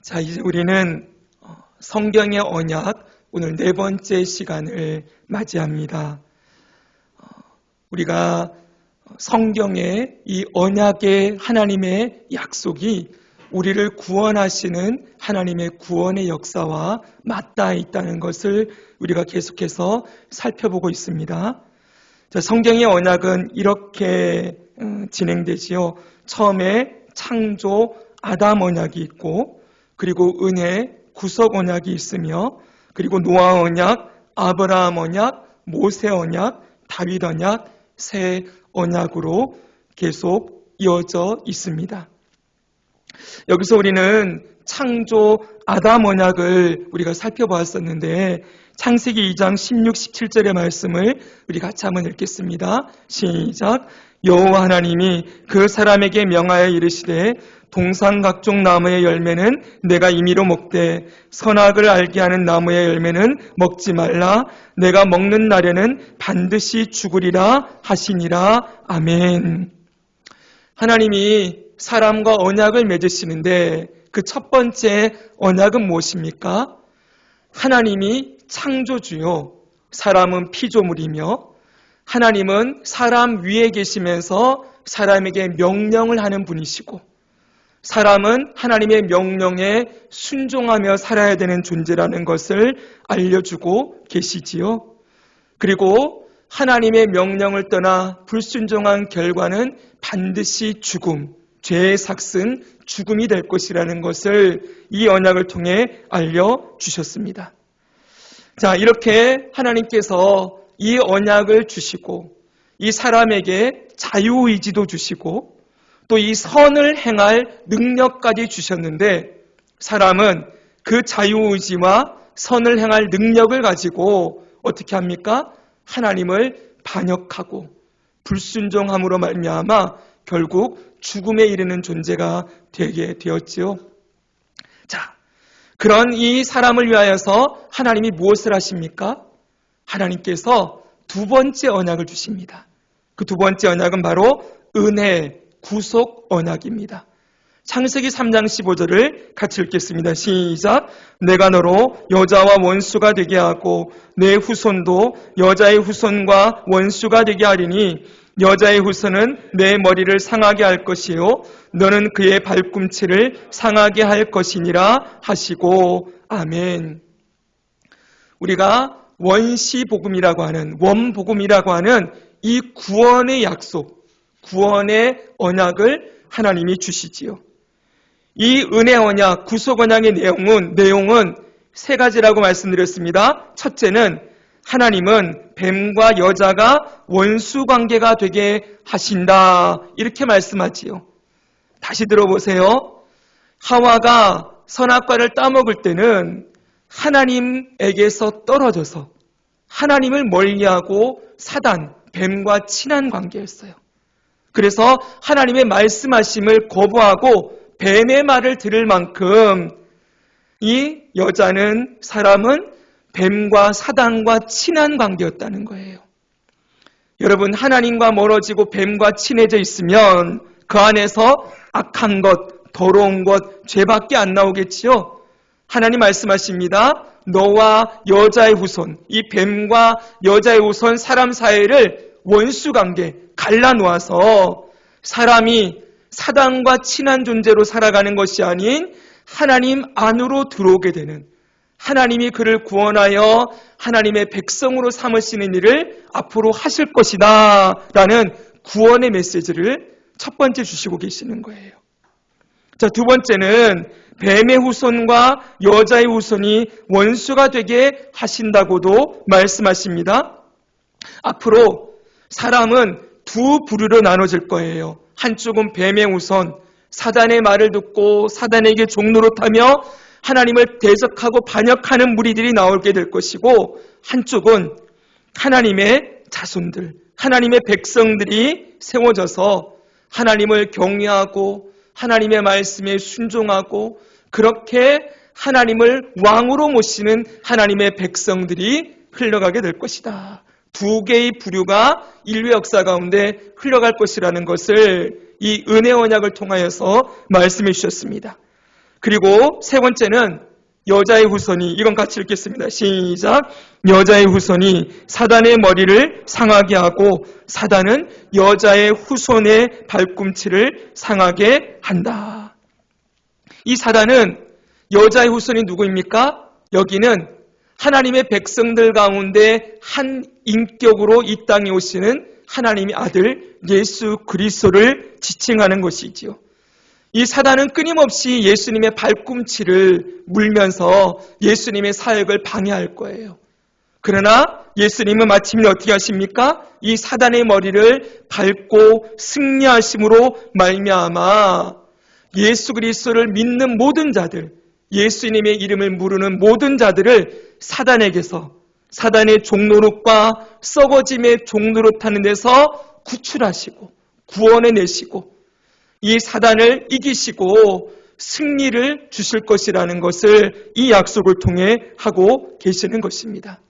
자, 이제 우리는 성경의 언약 오늘 4번째 시간을 맞이합니다. 우리가 성경의 이 언약의 하나님의 약속이 우리를 구원하시는 하나님의 구원의 역사와 맞닿아 있다는 것을 우리가 계속해서 살펴보고 있습니다. 자, 성경의 언약은 이렇게 진행되지요. 처음에 창조 아담 언약이 있고, 그리고 은혜 구속 언약이 있으며, 그리고 노아 언약, 아브라함 언약, 모세 언약, 다윗 언약, 새 언약으로 계속 이어져 있습니다. 여기서 우리는 창조 아담 언약을 우리가 살펴보았었는데, 창세기 2장 16, 17절의 말씀을 우리 같이 한번 읽겠습니다. 시작. 여호와 하나님이 그 사람에게 명하여 이르시되 동산 각종 나무의 열매는 내가 임의로 먹되 선악을 알게 하는 나무의 열매는 먹지 말라. 내가 먹는 날에는 반드시 죽으리라 하시니라. 아멘. 하나님이 사람과 언약을 맺으시는데 그 첫 번째 언약은 무엇입니까? 하나님이 창조주요, 사람은 피조물이며, 하나님은 사람 위에 계시면서 사람에게 명령을 하는 분이시고, 사람은 하나님의 명령에 순종하며 살아야 되는 존재라는 것을 알려주고 계시지요. 그리고 하나님의 명령을 떠나 불순종한 결과는 반드시 죽음, 죄의 삭은 죽음이 될 것이라는 것을 이 언약을 통해 알려주셨습니다. 자, 이렇게 하나님께서 이 언약을 주시고 이 사람에게 자유의지도 주시고 또 이 선을 행할 능력까지 주셨는데, 사람은 그 자유의지와 선을 행할 능력을 가지고 어떻게 합니까? 하나님을 반역하고 불순종함으로 말미암아 결국 죽음에 이르는 존재가 되게 되었지요. 자, 그런 이 사람을 위하여서 하나님이 무엇을 하십니까? 하나님께서 두 번째 언약을 주십니다. 그 두 번째 언약은 바로 은혜 구속 언약입니다. 창세기 3장 15절을 같이 읽겠습니다. 시작. 내가 너로 여자와 원수가 되게 하고 내 후손도 여자의 후손과 원수가 되게 하리니 여자의 후손은 내 머리를 상하게 할 것이요 너는 그의 발꿈치를 상하게 할 것이니라 하시고. 아멘. 우리가 원시복음이라고 하는, 원복음이라고 하는 이 구원의 약속, 구원의 언약을 하나님이 주시지요. 이 은혜 언약, 구속 언약의 내용은 세 가지라고 말씀드렸습니다. 첫째는 하나님은 뱀과 여자가 원수 관계가 되게 하신다, 이렇게 말씀하지요. 다시 들어보세요. 하와가 선악과를 따먹을 때는 하나님에게서 떨어져서 하나님을 멀리하고 사단, 뱀과 친한 관계였어요. 그래서 하나님의 말씀하심을 거부하고 뱀의 말을 들을 만큼 이 여자는, 사람은 뱀과 사단과 친한 관계였다는 거예요. 여러분, 하나님과 멀어지고 뱀과 친해져 있으면 그 안에서 악한 것, 더러운 것, 죄밖에 안 나오겠지요. 하나님 말씀하십니다. 너와 여자의 후손, 이 뱀과 여자의 후손 사람 사이를 원수관계 갈라놓아서 사람이 사단과 친한 존재로 살아가는 것이 아닌 하나님 안으로 들어오게 되는, 하나님이 그를 구원하여 하나님의 백성으로 삼으시는 일을 앞으로 하실 것이다 라는 구원의 메시지를 첫 번째 주시고 계시는 거예요. 자, 두 번째는 뱀의 후손과 여자의 후손이 원수가 되게 하신다고도 말씀하십니다. 앞으로 사람은 두 부류로 나눠질 거예요. 한쪽은 뱀의 후손, 사단의 말을 듣고 사단에게 종노릇하며 하나님을 대적하고 반역하는 무리들이 나오게 될 것이고, 한쪽은 하나님의 자손들, 하나님의 백성들이 세워져서 하나님을 경외하고 하나님의 말씀에 순종하고 그렇게 하나님을 왕으로 모시는 하나님의 백성들이 흘러가게 될 것이다. 두 개의 부류가 인류 역사 가운데 흘러갈 것이라는 것을 이 은혜 언약을 통하여서 말씀해 주셨습니다. 그리고 세 번째는 여자의 후손이, 이건 같이 읽겠습니다. 시작. 여자의 후손이 사단의 머리를 상하게 하고 사단은 여자의 후손의 발꿈치를 상하게 한다. 이 사단은 여자의 후손이 누구입니까? 여기는 하나님의 백성들 가운데 한 인격으로 이 땅에 오시는 하나님의 아들 예수 그리스도를 지칭하는 것이지요. 이 사단은 끊임없이 예수님의 발꿈치를 물면서 예수님의 사역을 방해할 거예요. 그러나 예수님은 마침내 어떻게 하십니까? 이 사단의 머리를 밟고 승리하심으로 말미암아 예수 그리스도를 믿는 모든 자들, 예수님의 이름을 부르는 모든 자들을 사단에게서, 사단의 종노릇과 썩어짐의 종노릇하는 데서 구출하시고 구원해내시고 이 사단을 이기시고 승리를 주실 것이라는 것을 이 약속을 통해 하고 계시는 것입니다.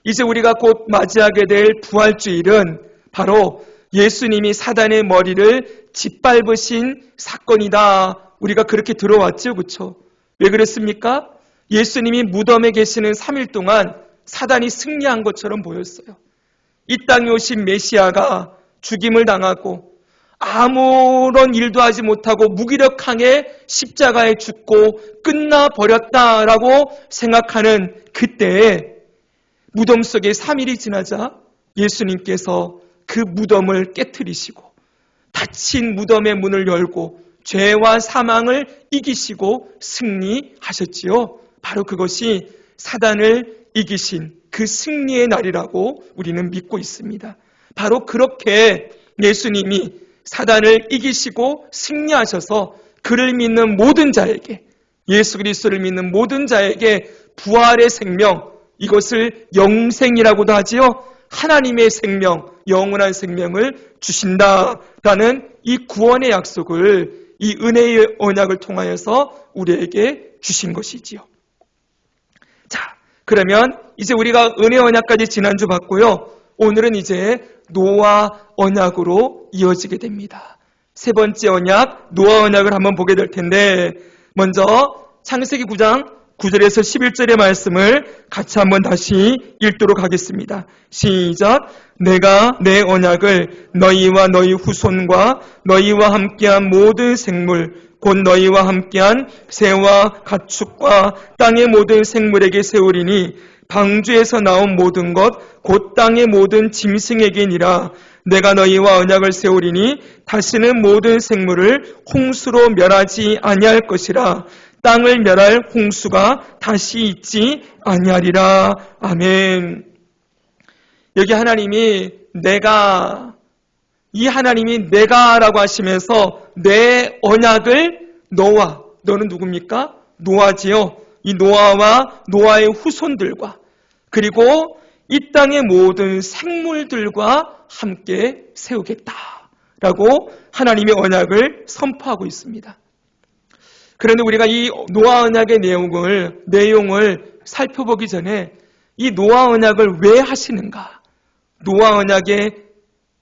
이제 우리가 곧 맞이하게 될 부활주일은 바로 예수님이 사단의 머리를 짓밟으신 사건이다. 우리가 그렇게 들어왔죠, 그렇죠? 왜 그랬습니까? 예수님이 무덤에 계시는 3일 동안 사단이 승리한 것처럼 보였어요. 이 땅에 오신 메시아가 죽임을 당하고 아무런 일도 하지 못하고 무기력하게 십자가에 죽고 끝나버렸다라고 생각하는 그때에 무덤 속에 3일이 지나자 예수님께서 그 무덤을 깨트리시고 닫힌 무덤의 문을 열고 죄와 사망을 이기시고 승리하셨지요. 바로 그것이 사단을 이기신 그 승리의 날이라고 우리는 믿고 있습니다. 바로 그렇게 예수님이 사단을 이기시고 승리하셔서 그를 믿는 모든 자에게, 예수 그리스도를 믿는 모든 자에게 부활의 생명, 이것을 영생이라고도 하지요. 하나님의 생명, 영원한 생명을 주신다라는 이 구원의 약속을, 이 은혜의 언약을 통하여서 우리에게 주신 것이지요. 자, 그러면 이제 우리가 은혜 언약까지 지난주 봤고요. 오늘은 이제 노아 언약으로 이어지게 됩니다. 세 번째 언약, 노아 언약을 한번 보게 될 텐데, 먼저 창세기 9장 9절에서 11절의 말씀을 같이 한번 다시 읽도록 하겠습니다. 시작. 내가 내 언약을 너희와 너희 후손과 너희와 함께한 모든 생물, 곧 너희와 함께한 새와 가축과 땅의 모든 생물에게 세우리니 방주에서 나온 모든 것, 곧 땅의 모든 짐승에게니라. 내가 너희와 언약을 세우리니 다시는 모든 생물을 홍수로 멸하지 아니할 것이라. 땅을 멸할 홍수가 다시 있지 아니하리라. 아멘. 여기 하나님이 이 하나님이 내가라고 하시면서 내 언약을 너와, 너는 누굽니까? 노아지요. 이 노아와 노아의 후손들과 그리고 이 땅의 모든 생물들과 함께 세우겠다라고 하나님의 언약을 선포하고 있습니다. 그런데 우리가 이 노아 언약의 내용을 살펴보기 전에 이 노아 언약을 왜 하시는가? 노아 언약의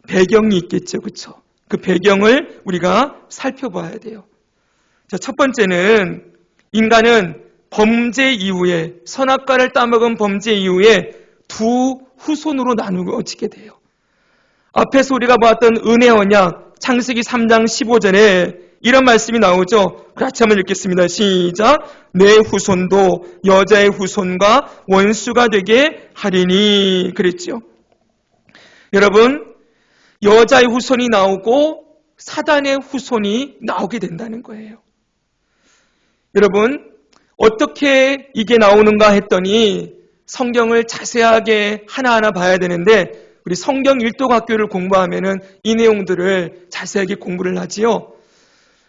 배경이 있겠죠, 그렇죠? 그 배경을 우리가 살펴봐야 돼요. 자, 첫 번째는 인간은 범죄 이후에, 선악과를 따먹은 범죄 이후에 두 후손으로 나누어지게 돼요. 앞에서 우리가 보았던 은혜 언약, 창세기 3장 15절에 이런 말씀이 나오죠. 같이 한번 읽겠습니다. 시작. 내 후손도 여자의 후손과 원수가 되게 하리니. 그랬죠. 여러분, 여자의 후손이 나오고 사단의 후손이 나오게 된다는 거예요. 여러분, 어떻게 이게 나오는가 했더니 성경을 자세하게 하나하나 봐야 되는데 우리 성경 일독학교를 공부하면은 이 내용들을 자세하게 공부를 하지요.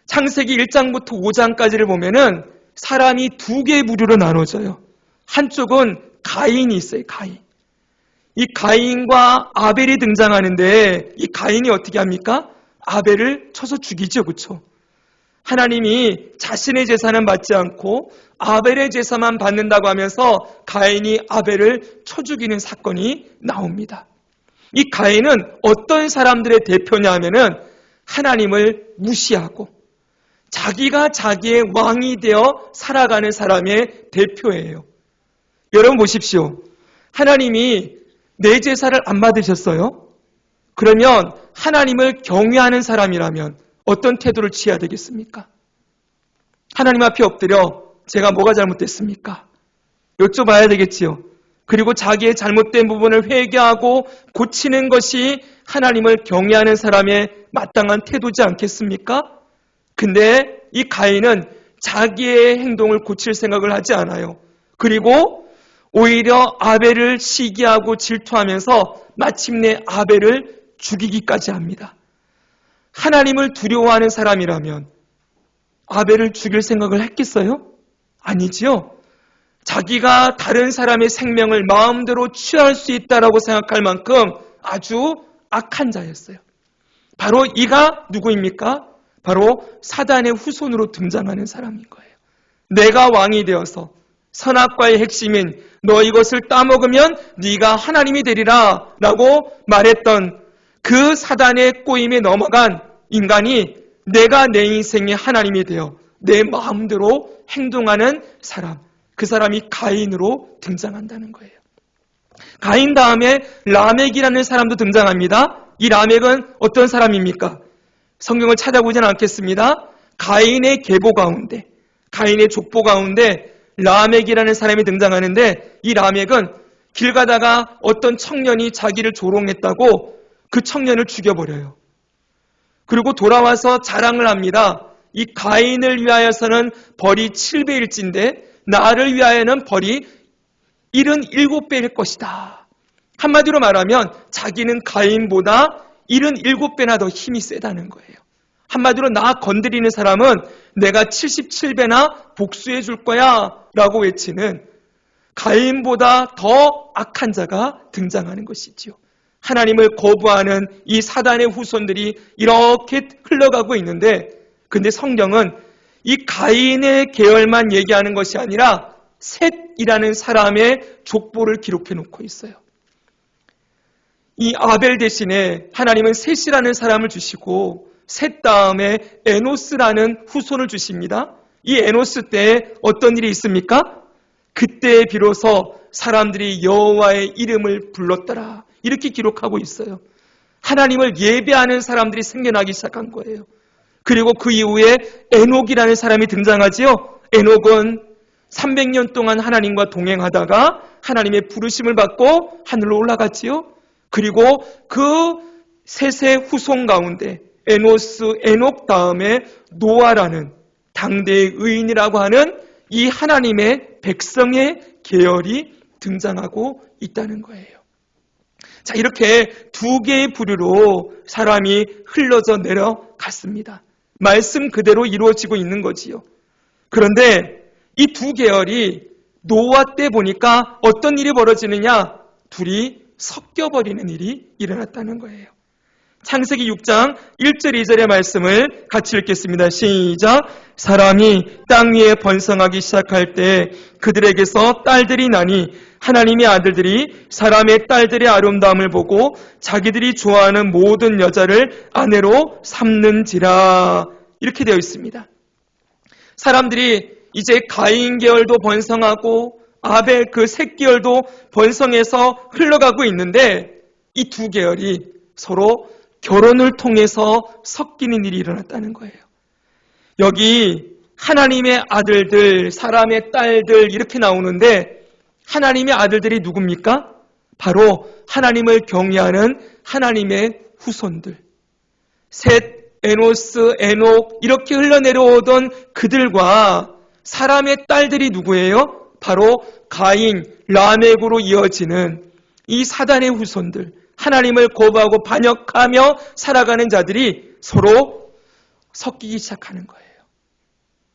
창세기 1장부터 5장까지를 보면은 사람이 두 개의 부류로 나눠져요. 한쪽은 가인이 있어요. 가인. 이 가인과 아벨이 등장하는데 이 가인이 어떻게 합니까? 아벨을 쳐서 죽이죠. 그렇죠? 하나님이 자신의 제사는 받지 않고 아벨의 제사만 받는다고 하면서 가인이 아벨을 쳐 죽이는 사건이 나옵니다. 이 가인은 어떤 사람들의 대표냐 하면은 하나님을 무시하고 자기가 자기의 왕이 되어 살아가는 사람의 대표예요. 여러분 보십시오. 하나님이 내 제사를 안 받으셨어요? 그러면 하나님을 경외하는 사람이라면 어떤 태도를 취해야 되겠습니까? 하나님 앞에 엎드려 제가 뭐가 잘못됐습니까? 여쭤봐야 되겠지요. 그리고 자기의 잘못된 부분을 회개하고 고치는 것이 하나님을 경외하는 사람의 마땅한 태도지 않겠습니까? 근데 이 가인은 자기의 행동을 고칠 생각을 하지 않아요. 그리고 오히려 아벨을 시기하고 질투하면서 마침내 아벨을 죽이기까지 합니다. 하나님을 두려워하는 사람이라면 아벨을 죽일 생각을 했겠어요? 아니지요. 자기가 다른 사람의 생명을 마음대로 취할 수 있다라고 생각할 만큼 아주 악한 자였어요. 바로 이가 누구입니까? 바로 사단의 후손으로 등장하는 사람인 거예요. 내가 왕이 되어서 선악과의 핵심인 너 이것을 따먹으면 네가 하나님이 되리라 라고 말했던 그 사단의 꼬임에 넘어간 인간이 내가 내 인생의 하나님이 되어 내 마음대로 행동하는 사람, 그 사람이 가인으로 등장한다는 거예요. 가인 다음에 라멕이라는 사람도 등장합니다. 이 라멕은 어떤 사람입니까? 성경을 찾아보지는 않겠습니다. 가인의 계보 가운데, 가인의 족보 가운데 라멕이라는 사람이 등장하는데 이 라멕은 길 가다가 어떤 청년이 자기를 조롱했다고 그 청년을 죽여버려요. 그리고 돌아와서 자랑을 합니다. 이 가인을 위하여서는 벌이 7배일진데 나를 위하여는 벌이 77배일 것이다. 한마디로 말하면 자기는 가인보다 77배나 더 힘이 세다는 거예요. 한마디로 나 건드리는 사람은 내가 77배나 복수해 줄 거야 라고 외치는 가인보다 더 악한 자가 등장하는 것이지요. 하나님을 거부하는 이 사단의 후손들이 이렇게 흘러가고 있는데 근데 성경은 이 가인의 계열만 얘기하는 것이 아니라 셋이라는 사람의 족보를 기록해 놓고 있어요. 이 아벨 대신에 하나님은 셋이라는 사람을 주시고 셋 다음에 에노스라는 후손을 주십니다. 이 에노스 때에 어떤 일이 있습니까? 그때 비로소 사람들이 여호와의 이름을 불렀더라. 이렇게 기록하고 있어요. 하나님을 예배하는 사람들이 생겨나기 시작한 거예요. 그리고 그 이후에 에녹이라는 사람이 등장하지요. 에녹은 300년 동안 하나님과 동행하다가 하나님의 부르심을 받고 하늘로 올라갔지요. 그리고 그 셋의 후손 가운데 에노스, 에녹 다음에 노아라는 당대의 의인이라고 하는 이 하나님의 백성의 계열이 등장하고 있다는 거예요. 자, 이렇게 두 개의 부류로 사람이 흘러져 내려갔습니다. 말씀 그대로 이루어지고 있는 거지요. 그런데 이 두 계열이 노아 때 보니까 어떤 일이 벌어지느냐? 둘이 섞여버리는 일이 일어났다는 거예요. 창세기 6장 1절 2절의 말씀을 같이 읽겠습니다. 시작. 사람이 땅 위에 번성하기 시작할 때 그들에게서 딸들이 나니 하나님의 아들들이 사람의 딸들의 아름다움을 보고 자기들이 좋아하는 모든 여자를 아내로 삼는지라. 이렇게 되어 있습니다. 사람들이 이제 가인 계열도 번성하고 아벨 그 셋 계열도 번성해서 흘러가고 있는데 이 두 계열이 서로 결혼을 통해서 섞이는 일이 일어났다는 거예요. 여기 하나님의 아들들, 사람의 딸들 이렇게 나오는데 하나님의 아들들이 누굽니까? 바로 하나님을 경외하는 하나님의 후손들. 셋, 에노스, 에녹 이렇게 흘러내려오던 그들과 사람의 딸들이 누구예요? 바로 가인, 라멕으로 이어지는 이 사단의 후손들, 하나님을 거부하고 반역하며 살아가는 자들이 서로 섞이기 시작하는 거예요.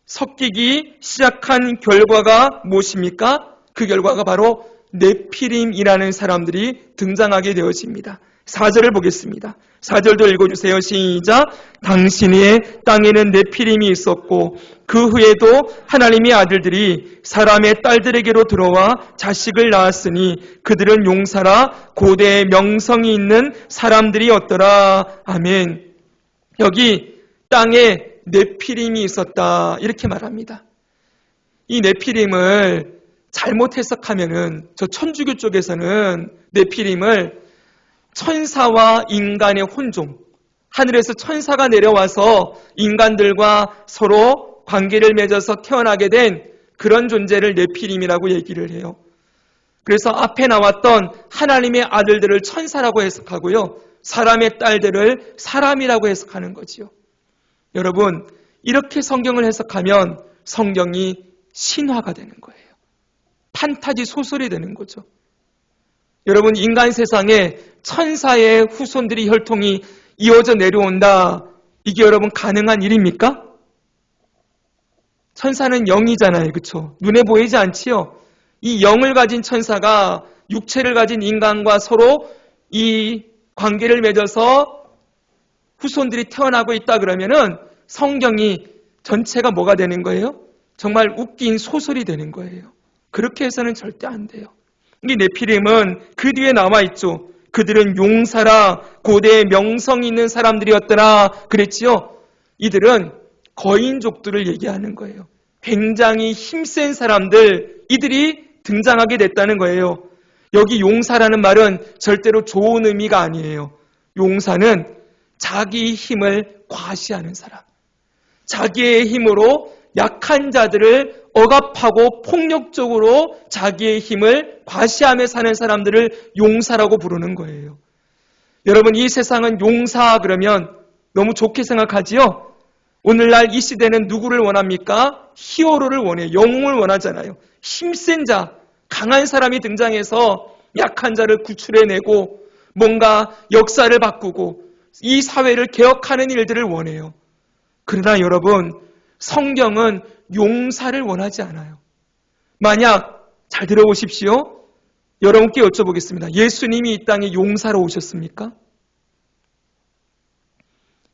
섞이기 시작한 결과가 무엇입니까? 그 결과가 바로 네피림이라는 사람들이 등장하게 되어집니다. 4절을 보겠습니다. 4절도 읽어주세요. 시작. 당신의 땅에는 네피림이 있었고 그 후에도 하나님의 아들들이 사람의 딸들에게로 들어와 자식을 낳았으니 그들은 용사라 고대의 명성이 있는 사람들이었더라. 아멘. 여기 땅에 네피림이 있었다 이렇게 말합니다. 이 네피림을 잘못 해석하면은 저 천주교 쪽에서는 네피림을 천사와 인간의 혼종, 하늘에서 천사가 내려와서 인간들과 서로 관계를 맺어서 태어나게 된 그런 존재를 네피림이라고 얘기를 해요. 그래서 앞에 나왔던 하나님의 아들들을 천사라고 해석하고요, 사람의 딸들을 사람이라고 해석하는 거지요. 여러분, 이렇게 성경을 해석하면 성경이 신화가 되는 거예요. 판타지 소설이 되는 거죠. 여러분, 인간 세상에 천사의 후손들이 혈통이 이어져 내려온다, 이게 여러분 가능한 일입니까? 천사는 영이잖아요, 그렇죠? 눈에 보이지 않지요? 이 영을 가진 천사가 육체를 가진 인간과 서로 이 관계를 맺어서 후손들이 태어나고 있다 그러면은 성경이 전체가 뭐가 되는 거예요? 정말 웃긴 소설이 되는 거예요. 그렇게 해서는 절대 안 돼요. 이 네피림은 그 뒤에 나와 있죠. 그들은 용사라 고대의 명성이 있는 사람들이었더라 그랬지요. 이들은 거인족들을 얘기하는 거예요. 굉장히 힘센 사람들, 이들이 등장하게 됐다는 거예요. 여기 용사라는 말은 절대로 좋은 의미가 아니에요. 용사는 자기 힘을 과시하는 사람, 자기의 힘으로 약한 자들을 억압하고 폭력적으로 자기의 힘을 과시하며 사는 사람들을 용사라고 부르는 거예요. 여러분, 이 세상은 용사 그러면 너무 좋게 생각하지요? 오늘날 이 시대는 누구를 원합니까? 히어로를 원해요. 영웅을 원하잖아요. 힘센 자, 강한 사람이 등장해서 약한 자를 구출해내고 뭔가 역사를 바꾸고 이 사회를 개혁하는 일들을 원해요. 그러나 여러분, 성경은 용사를 원하지 않아요. 만약, 잘 들어보십시오. 여러분께 여쭤보겠습니다. 예수님이 이 땅에 용사로 오셨습니까?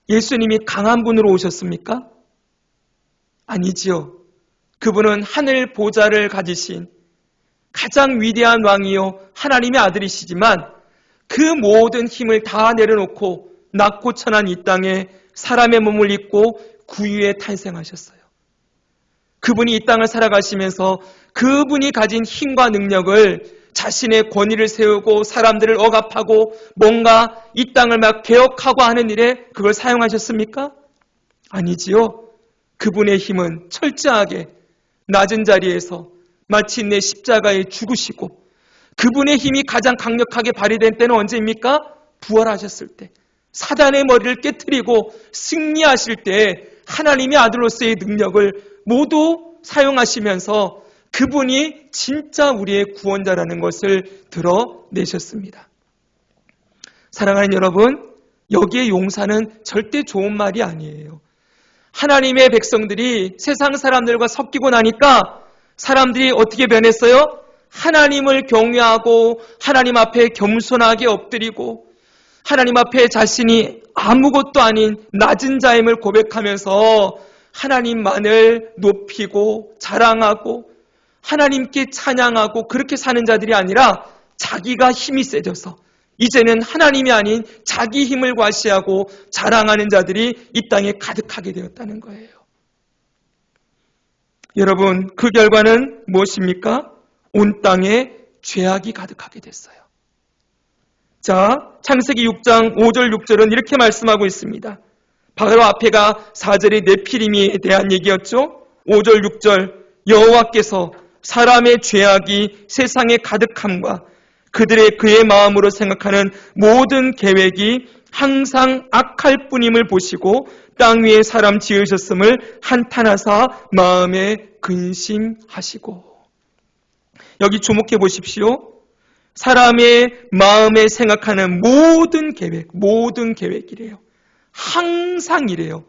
예수님이 강한 분으로 오셨습니까? 아니지요. 그분은 하늘 보좌를 가지신 가장 위대한 왕이요 하나님의 아들이시지만 그 모든 힘을 다 내려놓고 낮고 천한 이 땅에 사람의 몸을 입고 구유에 탄생하셨어요. 그분이 이 땅을 살아가시면서 그분이 가진 힘과 능력을 자신의 권위를 세우고 사람들을 억압하고 뭔가 이 땅을 막 개혁하고 하는 일에 그걸 사용하셨습니까? 아니지요. 그분의 힘은 철저하게 낮은 자리에서 마침내 십자가에 죽으시고, 그분의 힘이 가장 강력하게 발휘된 때는 언제입니까? 부활하셨을 때, 사단의 머리를 깨트리고 승리하실 때 하나님의 아들로서의 능력을 모두 사용하시면서 그분이 진짜 우리의 구원자라는 것을 드러내셨습니다. 사랑하는 여러분, 여기에 용사는 절대 좋은 말이 아니에요. 하나님의 백성들이 세상 사람들과 섞이고 나니까 사람들이 어떻게 변했어요? 하나님을 경외하고 하나님 앞에 겸손하게 엎드리고 하나님 앞에 자신이 아무것도 아닌 낮은 자임을 고백하면서 하나님만을 높이고 자랑하고 하나님께 찬양하고 그렇게 사는 자들이 아니라 자기가 힘이 세져서 이제는 하나님이 아닌 자기 힘을 과시하고 자랑하는 자들이 이 땅에 가득하게 되었다는 거예요. 여러분, 그 결과는 무엇입니까? 온 땅에 죄악이 가득하게 됐어요. 자, 창세기 6장 5절 6절은 이렇게 말씀하고 있습니다. 바로 앞에가 4절의 네피림에 대한 얘기였죠. 5절 6절, 여호와께서 사람의 죄악이 세상에 가득함과 그들의 그의 마음으로 생각하는 모든 계획이 항상 악할 뿐임을 보시고 땅 위에 사람 지으셨음을 한탄하사 마음에 근심하시고. 여기 주목해 보십시오. 사람의 마음에 생각하는 모든 계획이래요. 항상 이래요.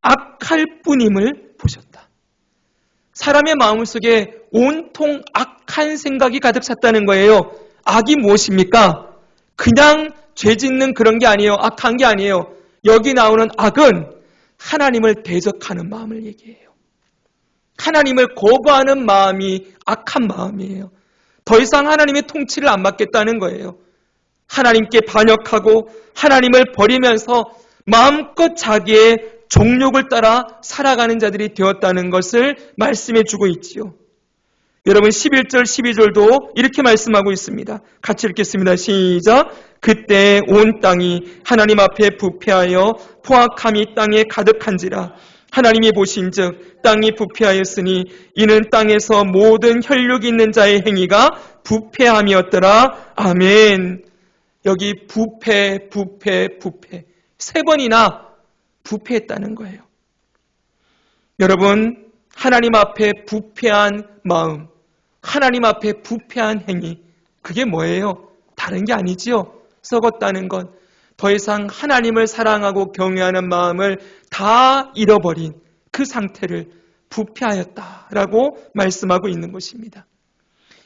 악할 뿐임을 보셨다. 사람의 마음속에 온통 악한 생각이 가득 찼다는 거예요. 악이 무엇입니까? 그냥 죄 짓는 그런 게 아니에요. 악한 게 아니에요. 여기 나오는 악은 하나님을 대적하는 마음을 얘기해요. 하나님을 거부하는 마음이 악한 마음이에요. 더 이상 하나님의 통치를 안 받겠다는 거예요. 하나님께 반역하고 하나님을 버리면서 마음껏 자기의 종욕을 따라 살아가는 자들이 되었다는 것을 말씀해 주고 있지요. 여러분 11절 12절도 이렇게 말씀하고 있습니다. 같이 읽겠습니다. 시작. 그때 온 땅이 하나님 앞에 부패하여 포악함이 땅에 가득한지라. 하나님이 보신즉 땅이 부패하였으니 이는 땅에서 모든 혈육 있는 자의 행위가 부패함이었더라. 아멘. 여기 부패 세 번이나 부패했다는 거예요. 여러분, 하나님 앞에 부패한 마음, 하나님 앞에 부패한 행위, 그게 뭐예요? 다른 게 아니지요. 썩었다는 것, 더 이상 하나님을 사랑하고 경외하는 마음을 다 잃어버린 그 상태를 부패하였다라고 말씀하고 있는 것입니다.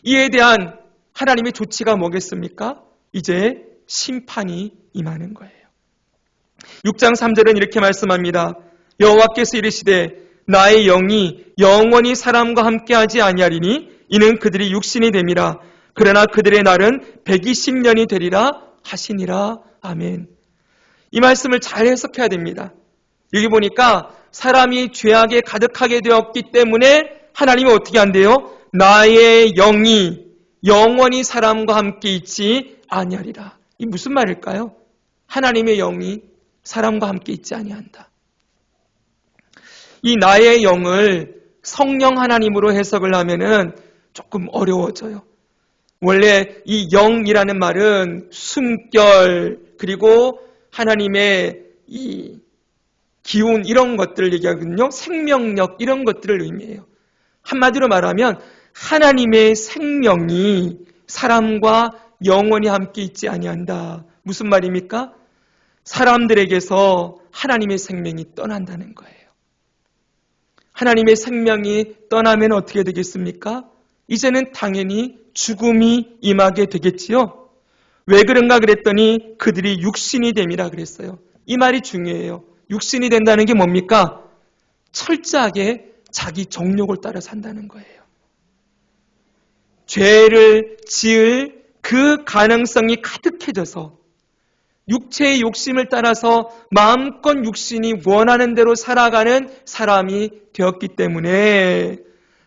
이에 대한 하나님의 조치가 뭐겠습니까? 이제 심판이 임하는 거예요. 6장 3절은 이렇게 말씀합니다. 여호와께서 이르시되 나의 영이 영원히 사람과 함께하지 아니하리니 이는 그들이 육신이 됨이라. 그러나 그들의 날은 120년이 되리라 하시니라. 아멘. 이 말씀을 잘 해석해야 됩니다. 여기 보니까 사람이 죄악에 가득하게 되었기 때문에 하나님이 어떻게 한대요? 나의 영이 영원히 사람과 함께 있지 아니하리라. 이 무슨 말일까요? 하나님의 영이 사람과 함께 있지 아니한다. 이 나의 영을 성령 하나님으로 해석을 하면은 조금 어려워져요. 원래 이 영이라는 말은 숨결 그리고 하나님의 이 기운 이런 것들을 얘기하거든요. 생명력 이런 것들을 의미해요. 한마디로 말하면 하나님의 생명이 사람과 영원히 함께 있지 아니한다. 무슨 말입니까? 사람들에게서 하나님의 생명이 떠난다는 거예요. 하나님의 생명이 떠나면 어떻게 되겠습니까? 이제는 당연히 죽음이 임하게 되겠지요. 왜 그런가 그랬더니 그들이 육신이 됨이라 그랬어요. 이 말이 중요해요. 육신이 된다는 게 뭡니까? 철저하게 자기 정욕을 따라 산다는 거예요. 죄를 지을 그 가능성이 가득해져서 육체의 욕심을 따라서 마음껏 육신이 원하는 대로 살아가는 사람이 되었기 때문에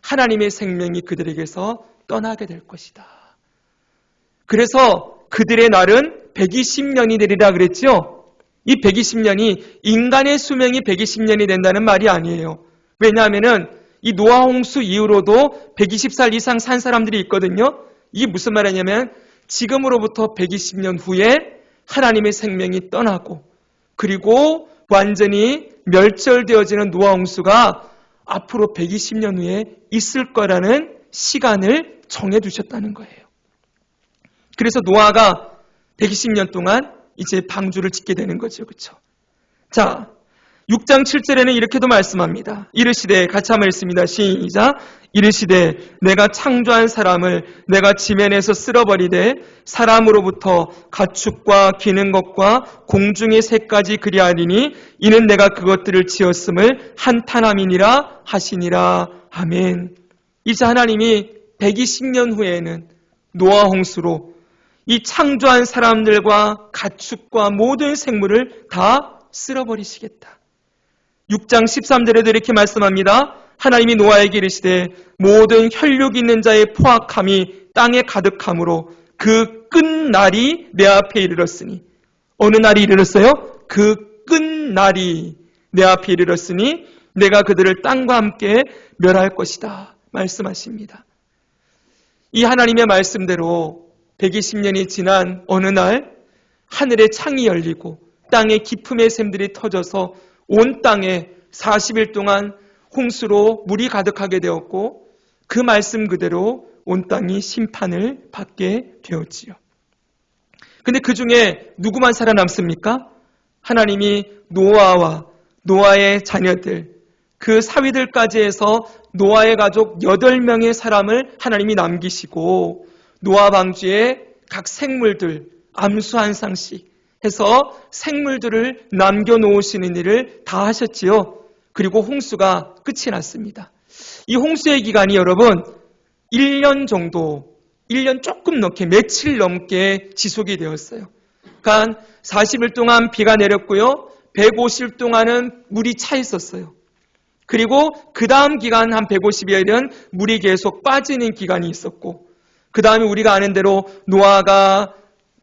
하나님의 생명이 그들에게서 떠나게 될 것이다. 그래서 그들의 날은 120년이 되리라 그랬죠? 이 120년이 인간의 수명이 120년이 된다는 말이 아니에요. 왜냐하면은 이 노아 홍수 이후로도 120살 이상 산 사람들이 있거든요. 이게 무슨 말이냐면 지금으로부터 120년 후에 하나님의 생명이 떠나고 그리고 완전히 멸절되어지는 노아 홍수가 앞으로 120년 후에 있을 거라는 시간을 정해두셨다는 거예요. 그래서 노아가 120년 동안 이제 방주를 짓게 되는 거죠. 그렇죠? 자, 6장 7절에는 이렇게도 말씀합니다. 이르시되, 같이 한번 읽습니다. 시작. 이르시되 내가 창조한 사람을 내가 지면에서 쓸어버리되 사람으로부터 가축과 기는 것과 공중의 새까지 그리하리니 이는 내가 그것들을 지었음을 한탄함이니라 하시니라. 아멘. 이제 하나님이 120년 후에는 노아 홍수로 이 창조한 사람들과 가축과 모든 생물을 다 쓸어버리시겠다. 6장 13절에도 이렇게 말씀합니다. 하나님이 노아에게 이르시되 모든 혈육 있는 자의 포악함이 땅에 가득함으로 그 끝날이 내 앞에 이르렀으니. 어느 날이 이르렀어요? 그 끝날이 내 앞에 이르렀으니 내가 그들을 땅과 함께 멸할 것이다 말씀하십니다. 이 하나님의 말씀대로 120년이 지난 어느 날 하늘의 창이 열리고 땅의 기품의 샘들이 터져서 온 땅에 40일 동안 홍수로 물이 가득하게 되었고 그 말씀 그대로 온 땅이 심판을 받게 되었지요. 근데 그 중에 누구만 살아남습니까? 하나님이 노아와 노아의 자녀들, 그 사위들까지 해서 노아의 가족 8명의 사람을 하나님이 남기시고 노아 방주에 각 생물들 암수 한 쌍씩 해서 생물들을 남겨놓으시는 일을 다 하셨지요. 그리고 홍수가 끝이 났습니다. 이 홍수의 기간이 여러분 1년 정도, 1년 조금 넘게 며칠 넘게 지속이 되었어요. 그러니까 40일 동안 비가 내렸고요. 150일 동안은 물이 차 있었어요. 그리고 그 다음 기간 한 150여일은 물이 계속 빠지는 기간이 있었고, 그 다음에 우리가 아는 대로 노아가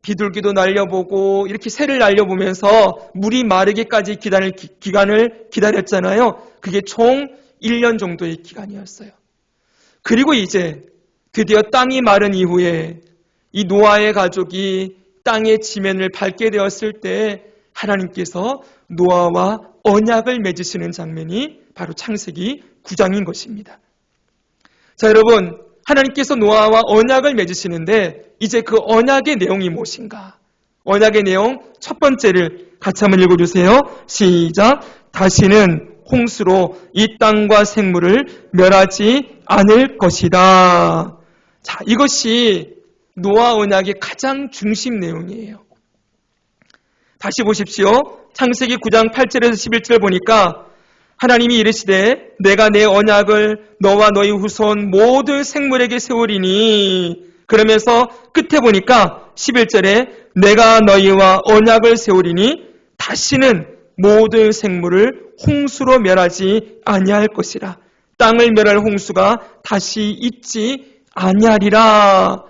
비둘기도 날려보고 이렇게 새를 날려보면서 물이 마르기까지 기간을 기다렸잖아요. 그게 총 1년 정도의 기간이었어요. 그리고 이제 드디어 땅이 마른 이후에 이 노아의 가족이 땅의 지면을 밟게 되었을 때 하나님께서 노아와 언약을 맺으시는 장면이 바로 창세기 9장인 것입니다. 자, 여러분, 하나님께서 노아와 언약을 맺으시는데 이제 그 언약의 내용이 무엇인가? 언약의 내용 첫 번째를 같이 한번 읽어주세요. 시작. 다시는 홍수로 이 땅과 생물을 멸하지 않을 것이다. 자, 이것이 노아 언약의 가장 중심 내용이에요. 다시 보십시오. 창세기 9장 8절에서 11절 보니까 하나님이 이르시되 내가 내 언약을 너와 너희 후손 모든 생물에게 세우리니, 그러면서 끝에 보니까 11절에 내가 너희와 언약을 세우리니 다시는 모든 생물을 홍수로 멸하지 아니할 것이라. 땅을 멸할 홍수가 다시 있지 아니하리라.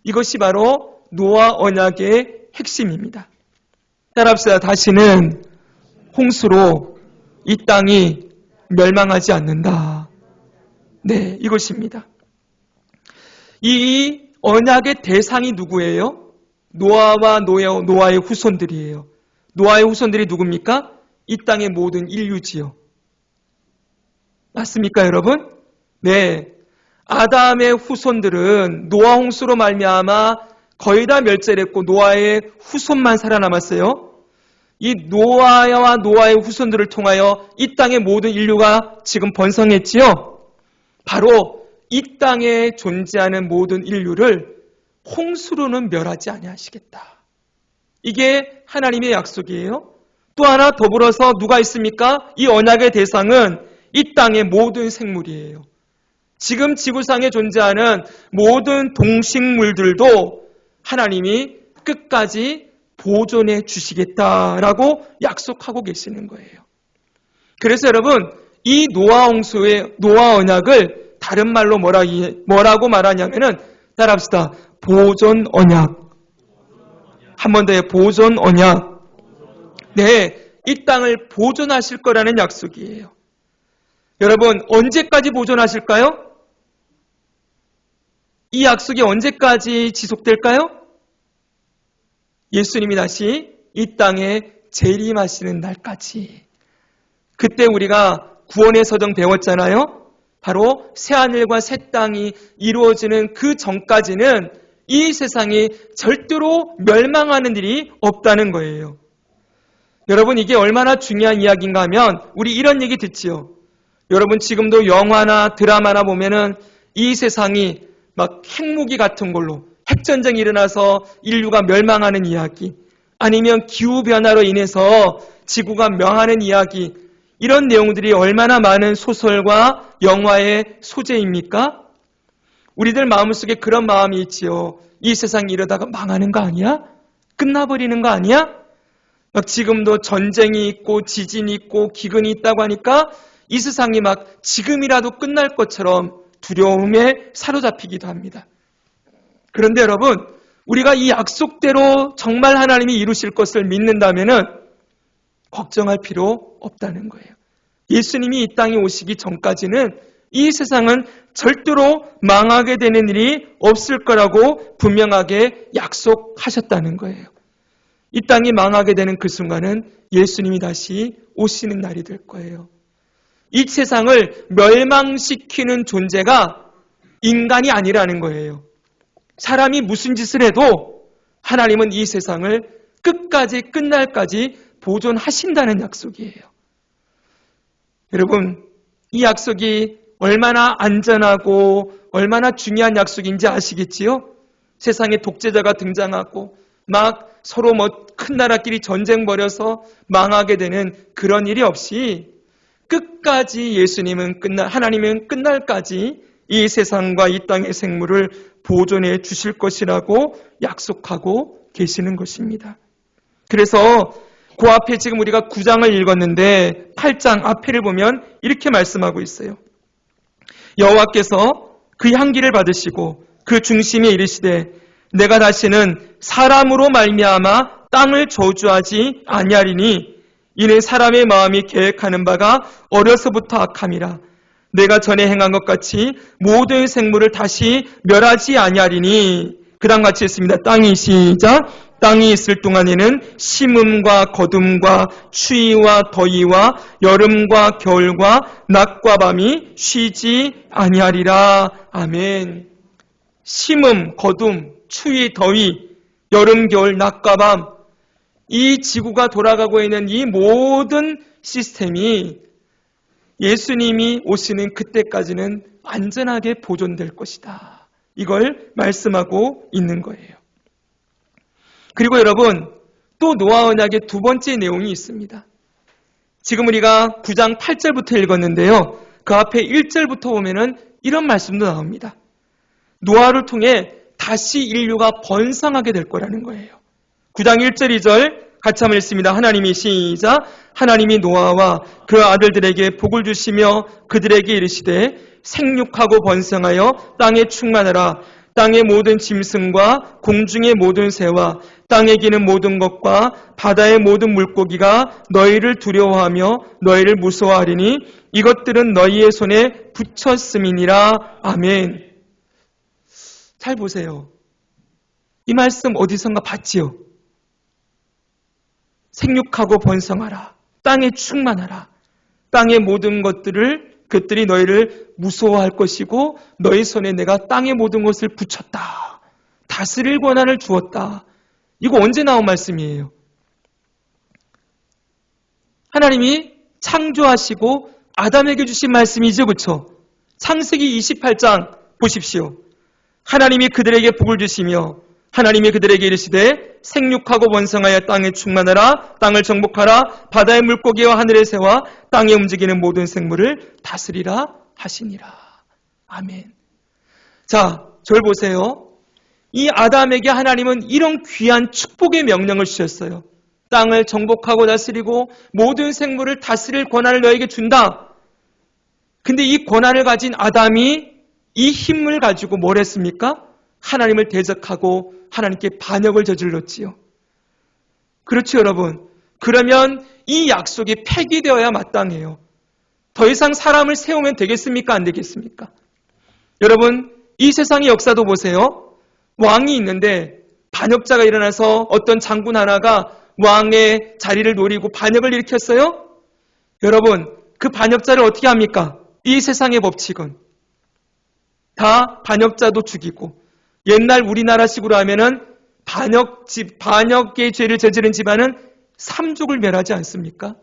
이것이 바로 노아 언약의 핵심입니다. 따라합시다. 다시는 홍수로 이 땅이 멸망하지 않는다. 네, 이것입니다. 이 언약의 대상이 누구예요? 노아와 노아의 후손들이에요. 노아의 후손들이 누굽니까? 이 땅의 모든 인류지요. 맞습니까, 여러분? 네. 아담의 후손들은 노아 홍수로 말미암아 거의 다 멸절했고 노아의 후손만 살아남았어요. 이 노아와 노아의 후손들을 통하여 이 땅의 모든 인류가 지금 번성했지요. 바로 이 땅에 존재하는 모든 인류를 홍수로는 멸하지 아니하시겠다. 이게 하나님의 약속이에요. 또 하나 더불어서 누가 있습니까? 이 언약의 대상은 이 땅의 모든 생물이에요. 지금 지구상에 존재하는 모든 동식물들도 하나님이 끝까지 보존해 주시겠다라고 약속하고 계시는 거예요. 그래서 여러분, 이 노아 홍수의 노아 언약을 다른 말로 뭐라고 말하냐면은, 따라합시다. 보존 언약. 한 번 더 보존 언약. 네, 이 땅을 보존하실 거라는 약속이에요. 여러분, 언제까지 보존하실까요? 이 약속이 언제까지 지속될까요? 예수님이 다시 이 땅에 재림하시는 날까지. 그때 우리가 구원의 서정 배웠잖아요. 바로 새하늘과 새 땅이 이루어지는 그 전까지는 이 세상이 절대로 멸망하는 일이 없다는 거예요. 여러분, 이게 얼마나 중요한 이야기인가 하면 우리 이런 얘기 듣지요. 여러분, 지금도 영화나 드라마나 보면은 이 세상이 막 핵무기 같은 걸로 핵전쟁이 일어나서 인류가 멸망하는 이야기, 아니면 기후변화로 인해서 지구가 멸하는 이야기, 이런 내용들이 얼마나 많은 소설과 영화의 소재입니까? 우리들 마음속에 그런 마음이 있지요. 이 세상이 이러다가 망하는 거 아니야? 끝나버리는 거 아니야? 막 지금도 전쟁이 있고 지진이 있고 기근이 있다고 하니까 이 세상이 막 지금이라도 끝날 것처럼 두려움에 사로잡히기도 합니다. 그런데 여러분, 우리가 이 약속대로 정말 하나님이 이루실 것을 믿는다면은 걱정할 필요 없다는 거예요. 예수님이 이 땅에 오시기 전까지는 이 세상은 절대로 망하게 되는 일이 없을 거라고 분명하게 약속하셨다는 거예요. 이 땅이 망하게 되는 그 순간은 예수님이 다시 오시는 날이 될 거예요. 이 세상을 멸망시키는 존재가 인간이 아니라는 거예요. 사람이 무슨 짓을 해도 하나님은 이 세상을 끝까지 끝날까지 보존하신다는 약속이에요. 여러분, 이 약속이 얼마나 안전하고 얼마나 중요한 약속인지 아시겠지요? 세상에 독재자가 등장하고 막 서로 큰 나라끼리 전쟁 벌여서 망하게 되는 그런 일이 없이 끝까지 하나님은 끝날까지 이 세상과 이 땅의 생물을 보존해 주실 것이라고 약속하고 계시는 것입니다. 그래서 그 앞에 지금 우리가 9장을 읽었는데 8장 앞에를 보면 이렇게 말씀하고 있어요. 여호와께서 그 향기를 받으시고 그 중심에 이르시되 내가 다시는 사람으로 말미암아 땅을 저주하지 아니하리니 이는 사람의 마음이 계획하는 바가 어려서부터 악함이라. 내가 전에 행한 것 같이 모든 생물을 다시 멸하지 아니하리니. 그 다음 같이 했습니다. 땅이 시작. 땅이 있을 동안에는 심음과 거둠과 추위와 더위와 여름과 겨울과 낮과 밤이 쉬지 아니하리라. 아멘. 심음, 거둠, 추위, 더위, 여름, 겨울, 낮과 밤, 이 지구가 돌아가고 있는 이 모든 시스템이 예수님이 오시는 그때까지는 안전하게 보존될 것이다. 이걸 말씀하고 있는 거예요. 그리고 여러분, 또 노아 언약의 두 번째 내용이 있습니다. 지금 우리가 9장 8절부터 읽었는데요. 그 앞에 1절부터 보면은 이런 말씀도 나옵니다. 노아를 통해 다시 인류가 번성하게 될 거라는 거예요. 9장 1절 2절 같이 한번 읽습니다. 하나님이 시작. 하나님이 노아와 그 아들들에게 복을 주시며 그들에게 이르시되 생육하고 번성하여 땅에 충만하라. 땅의 모든 짐승과 공중의 모든 새와 땅에 기는 모든 것과 바다의 모든 물고기가 너희를 두려워하며 너희를 무서워하리니 이것들은 너희의 손에 붙였음이니라. 아멘. 잘 보세요. 이 말씀 어디선가 봤지요? 생육하고 번성하라. 땅에 충만하라. 땅의 모든 그들이 너희를 무서워할 것이고 너희 손에 내가 땅의 모든 것을 붙였다. 다스릴 권한을 주었다. 이거 언제 나온 말씀이에요? 하나님이 창조하시고 아담에게 주신 말씀이죠, 그렇죠? 창세기 28장 보십시오. 하나님이 그들에게 복을 주시며 하나님이 그들에게 이르시되 생육하고 번성하여 땅에 충만하라. 땅을 정복하라. 바다의 물고기와 하늘의 새와 땅에 움직이는 모든 생물을 다스리라 하시니라. 아멘. 자, 저를 보세요. 이 아담에게 하나님은 이런 귀한 축복의 명령을 주셨어요. 땅을 정복하고 다스리고 모든 생물을 다스릴 권한을 너에게 준다. 근데 이 권한을 가진 아담이 이 힘을 가지고 뭘 했습니까? 하나님을 대적하고 하나님께 반역을 저질렀지요. 그렇죠, 여러분. 그러면 이 약속이 폐기되어야 마땅해요. 더 이상 사람을 세우면 되겠습니까? 안 되겠습니까? 여러분, 이 세상의 역사도 보세요. 왕이 있는데 반역자가 일어나서 어떤 장군 하나가 왕의 자리를 노리고 반역을 일으켰어요? 여러분, 그 반역자를 어떻게 합니까? 이 세상의 법칙은 다 반역자도 죽이고, 옛날 우리나라식으로 하면은 반역의 죄를 저지른 집안은 삼족을 멸하지 않습니까?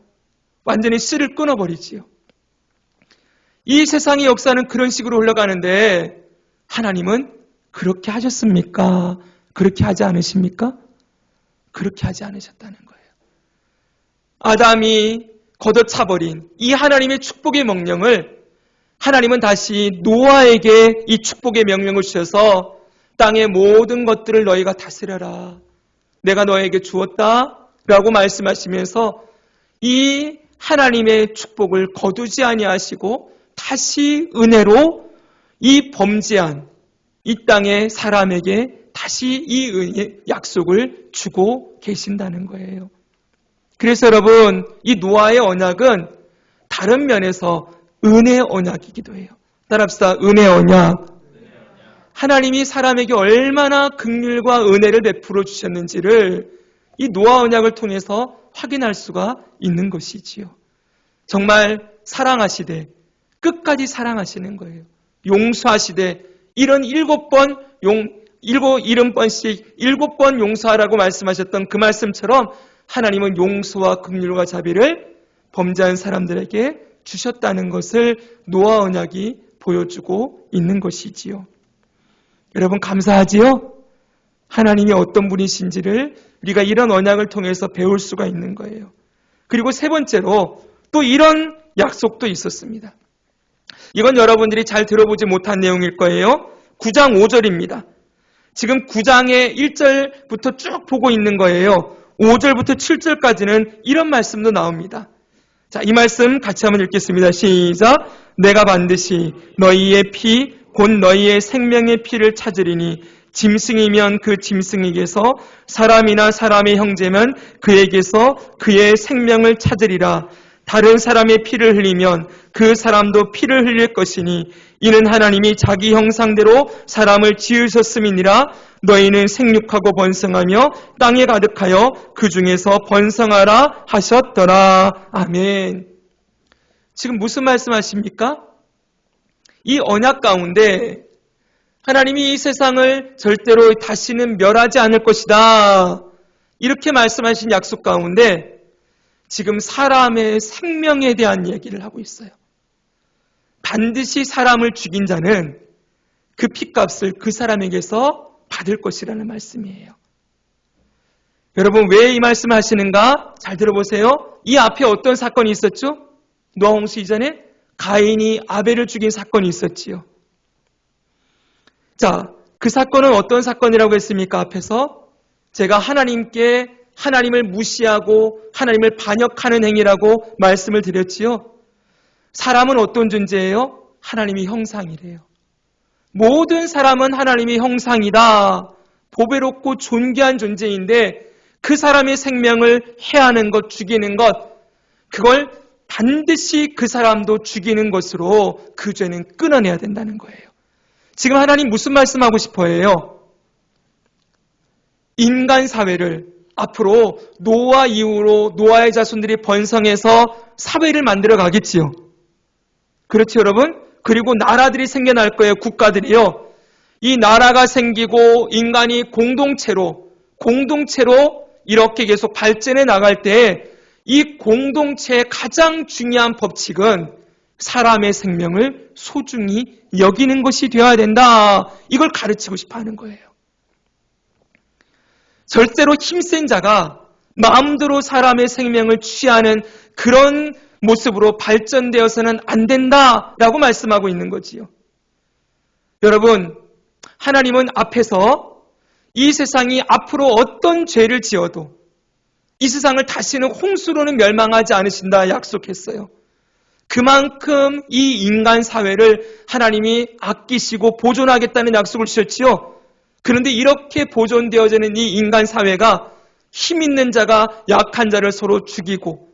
완전히 씨를 끊어버리지요. 이 세상의 역사는 그런 식으로 흘러가는데 하나님은 그렇게 하셨습니까? 그렇게 하지 않으십니까? 그렇게 하지 않으셨다는 거예요. 아담이 걷어차버린 이 하나님의 축복의 명령을 하나님은 다시 노아에게 이 축복의 명령을 주셔서 땅의 모든 것들을 너희가 다스려라. 내가 너에게 주었다. 라고 말씀하시면서 이 하나님의 축복을 거두지 아니하시고 다시 은혜로 이 범죄한 이 땅의 사람에게 다시 이 은혜 약속을 주고 계신다는 거예요. 그래서 여러분, 이 노아의 언약은 다른 면에서 은혜의 언약이기도 해요. 따라합시다. 은혜의 언약. 하나님이 사람에게 얼마나 긍휼과 은혜를 베풀어 주셨는지를 이 노아 언약을 통해서 확인할 수가 있는 것이지요. 정말 사랑하시되 끝까지 사랑하시는 거예요. 용서하시되 이런 7번씩 7번 용서하라고 말씀하셨던 그 말씀처럼 하나님은 용서와 긍휼과 자비를 범죄한 사람들에게 주셨다는 것을 노아 언약이 보여주고 있는 것이지요. 여러분 감사하지요? 하나님이 어떤 분이신지를 우리가 이런 언약을 통해서 배울 수가 있는 거예요. 그리고 세 번째로 또 이런 약속도 있었습니다. 이건 여러분들이 잘 들어보지 못한 내용일 거예요. 9장 5절입니다. 지금 9장의 1절부터 쭉 보고 있는 거예요. 5절부터 7절까지는 이런 말씀도 나옵니다. 자, 이 말씀 같이 한번 읽겠습니다. 시작. 내가 반드시 너희의 피, 곧 너희의 생명의 피를 찾으리니 짐승이면 그 짐승에게서, 사람이나 사람의 형제면 그에게서 그의 생명을 찾으리라. 다른 사람의 피를 흘리면 그 사람도 피를 흘릴 것이니 이는 하나님이 자기 형상대로 사람을 지으셨음이니라. 너희는 생육하고 번성하며 땅에 가득하여 그 중에서 번성하라 하셨더라. 아멘. 지금 무슨 말씀하십니까? 이 언약 가운데 하나님이 이 세상을 절대로 다시는 멸하지 않을 것이다, 이렇게 말씀하신 약속 가운데 지금 사람의 생명에 대한 얘기를 하고 있어요. 반드시 사람을 죽인 자는 그 핏값을 그 사람에게서 받을 것이라는 말씀이에요. 여러분, 왜 이 말씀을 하시는가? 잘 들어보세요. 이 앞에 어떤 사건이 있었죠? 노아 홍수 이전에 가인이 아벨을 죽인 사건이 있었지요. 자, 그 사건은 어떤 사건이라고 했습니까? 앞에서 제가 하나님을 무시하고 하나님을 반역하는 행위라고 말씀을 드렸지요. 사람은 어떤 존재예요? 하나님의 형상이래요. 모든 사람은 하나님의 형상이다. 보배롭고 존귀한 존재인데 그 사람의 생명을 해하는 것, 죽이는 것, 그걸 반드시 그 사람도 죽이는 것으로 그 죄는 끊어내야 된다는 거예요. 지금 하나님 무슨 말씀하고 싶어 해요? 인간 사회를 앞으로 노아 이후로 노아의 자손들이 번성해서 사회를 만들어 가겠지요. 그렇죠, 여러분? 그리고 나라들이 생겨날 거예요. 국가들이요. 이 나라가 생기고 인간이 공동체로 이렇게 계속 발전해 나갈 때 이 공동체의 가장 중요한 법칙은 사람의 생명을 소중히 여기는 것이 되어야 된다. 이걸 가르치고 싶어 하는 거예요. 절대로 힘센 자가 마음대로 사람의 생명을 취하는 그런 모습으로 발전되어서는 안 된다라고 말씀하고 있는 거지요. 여러분, 하나님은 앞에서 이 세상이 앞으로 어떤 죄를 지어도 이 세상을 다시는 홍수로는 멸망하지 않으신다 약속했어요. 그만큼 이 인간 사회를 하나님이 아끼시고 보존하겠다는 약속을 주셨지요. 그런데 이렇게 보존되어지는 이 인간 사회가 힘 있는 자가 약한 자를 서로 죽이고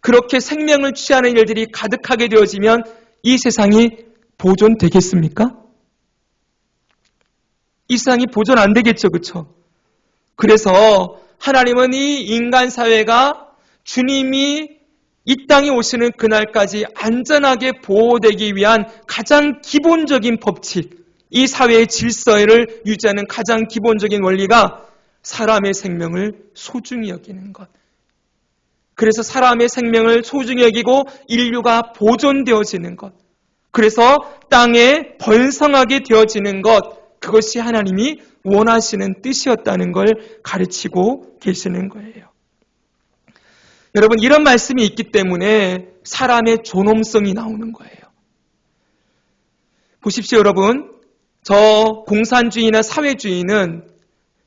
그렇게 생명을 취하는 일들이 가득하게 되어지면 이 세상이 보존되겠습니까? 이 세상이 보존 안 되겠죠, 그렇죠? 그래서 하나님은 이 인간 사회가 주님이 이 땅에 오시는 그날까지 안전하게 보호되기 위한 가장 기본적인 법칙, 이 사회의 질서를 유지하는 가장 기본적인 원리가 사람의 생명을 소중히 여기는 것. 그래서 사람의 생명을 소중히 여기고 인류가 보존되어지는 것. 그래서 땅에 번성하게 되어지는 것. 그것이 하나님이 원하시는 뜻이었다는 걸 가르치고 계시는 거예요. 여러분, 이런 말씀이 있기 때문에 사람의 존엄성이 나오는 거예요. 보십시오, 여러분. 저 공산주의나 사회주의는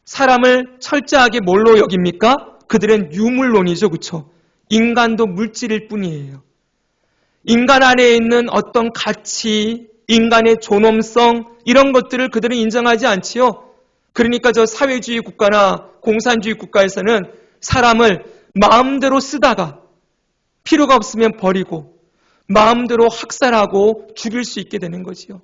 사람을 철저하게 뭘로 여깁니까? 그들은 유물론이죠, 그렇죠? 인간도 물질일 뿐이에요. 인간 안에 있는 어떤 가치, 인간의 존엄성, 이런 것들을 그들은 인정하지 않지요. 그러니까 저 사회주의 국가나 공산주의 국가에서는 사람을 마음대로 쓰다가 필요가 없으면 버리고 마음대로 학살하고 죽일 수 있게 되는 거지요.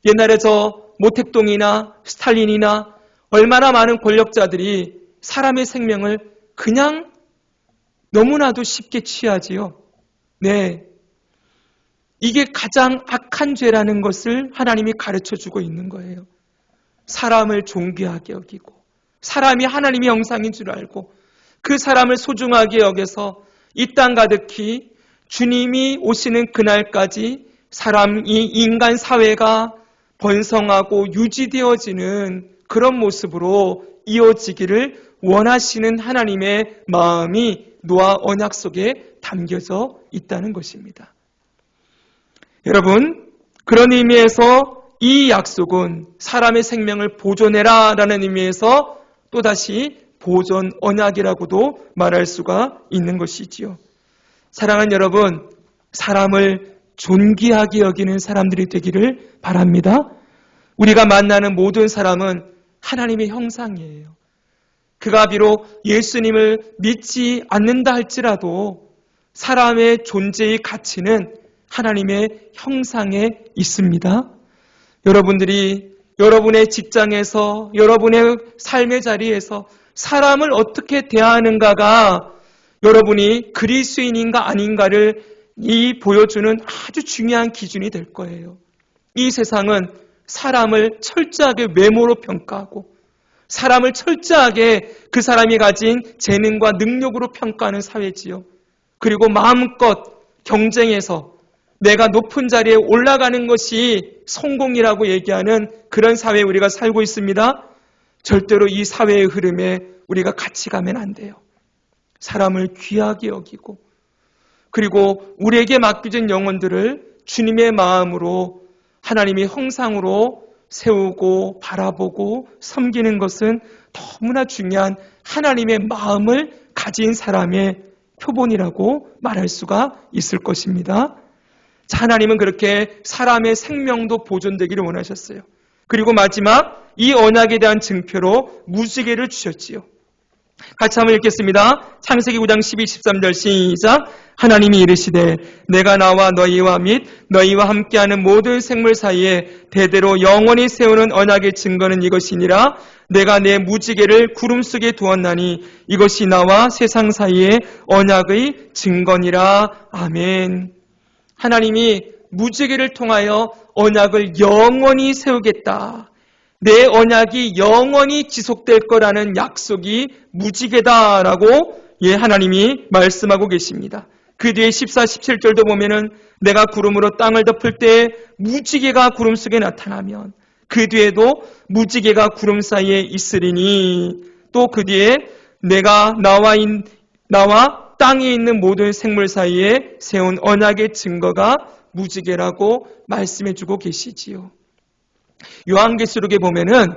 옛날에 저 모택동이나 스탈린이나 얼마나 많은 권력자들이 사람의 생명을 그냥 너무나도 쉽게 취하지요. 네. 이게 가장 악한 죄라는 것을 하나님이 가르쳐주고 있는 거예요. 사람을 존귀하게 여기고 사람이 하나님의 형상인 줄 알고 그 사람을 소중하게 여겨서 이 땅 가득히 주님이 오시는 그날까지 이 인간 사회가 번성하고 유지되어지는 그런 모습으로 이어지기를 원하시는 하나님의 마음이 노아 언약 속에 담겨져 있다는 것입니다. 여러분, 그런 의미에서 이 약속은 사람의 생명을 보존해라 라는 의미에서 또다시 보존 언약이라고도 말할 수가 있는 것이지요. 사랑하는 여러분, 사람을 존귀하게 여기는 사람들이 되기를 바랍니다. 우리가 만나는 모든 사람은 하나님의 형상이에요. 그가 비록 예수님을 믿지 않는다 할지라도 사람의 존재의 가치는 하나님의 형상에 있습니다. 여러분들이 여러분의 직장에서, 여러분의 삶의 자리에서 사람을 어떻게 대하는가가 여러분이 그리스도인인가 아닌가를 보여주는 아주 중요한 기준이 될 거예요. 이 세상은 사람을 철저하게 외모로 평가하고 사람을 철저하게 그 사람이 가진 재능과 능력으로 평가하는 사회지요. 그리고 마음껏 경쟁해서 내가 높은 자리에 올라가는 것이 성공이라고 얘기하는 그런 사회에 우리가 살고 있습니다. 절대로 이 사회의 흐름에 우리가 같이 가면 안 돼요. 사람을 귀하게 여기고 그리고 우리에게 맡겨진 영혼들을 주님의 마음으로 하나님의 형상으로 세우고 바라보고 섬기는 것은 너무나 중요한 하나님의 마음을 가진 사람의 표본이라고 말할 수가 있을 것입니다. 자, 하나님은 그렇게 사람의 생명도 보존되기를 원하셨어요. 그리고 마지막 이 언약에 대한 증표로 무지개를 주셨지요. 같이 한번 읽겠습니다. 창세기 9장 12, 13절 시작. 하나님이 이르시되 내가 나와 너희와 및 너희와 함께하는 모든 생물 사이에 대대로 영원히 세우는 언약의 증거는 이것이니라. 내가 내 무지개를 구름 속에 두었나니 이것이 나와 세상 사이의 언약의 증거니라. 아멘. 하나님이 무지개를 통하여 언약을 영원히 세우겠다. 내 언약이 영원히 지속될 거라는 약속이 무지개다라고 하나님이 말씀하고 계십니다. 그 뒤에 14, 17절도 보면은 내가 구름으로 땅을 덮을 때 무지개가 구름 속에 나타나면 그 뒤에도 무지개가 구름 사이에 있으리니 또 그 뒤에 내가 나와 땅에 있는 모든 생물 사이에 세운 언약의 증거가 무지개라고 말씀해주고 계시지요. 요한계시록에 보면은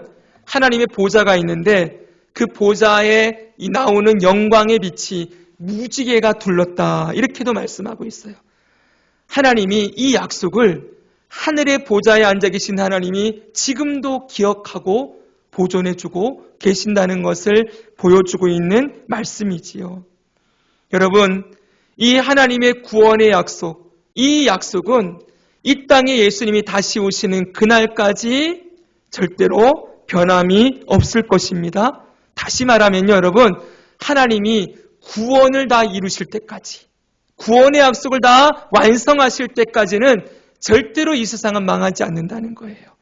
하나님의 보좌가 있는데 그 보좌에 나오는 영광의 빛이 무지개가 둘렀다 이렇게도 말씀하고 있어요. 하나님이 이 약속을 하늘의 보좌에 앉아 계신 하나님이 지금도 기억하고 보존해주고 계신다는 것을 보여주고 있는 말씀이지요. 여러분, 이 하나님의 구원의 약속, 이 약속은 이 땅에 예수님이 다시 오시는 그날까지 절대로 변함이 없을 것입니다. 다시 말하면요, 여러분, 하나님이 구원을 다 이루실 때까지, 구원의 약속을 다 완성하실 때까지는 절대로 이 세상은 망하지 않는다는 거예요.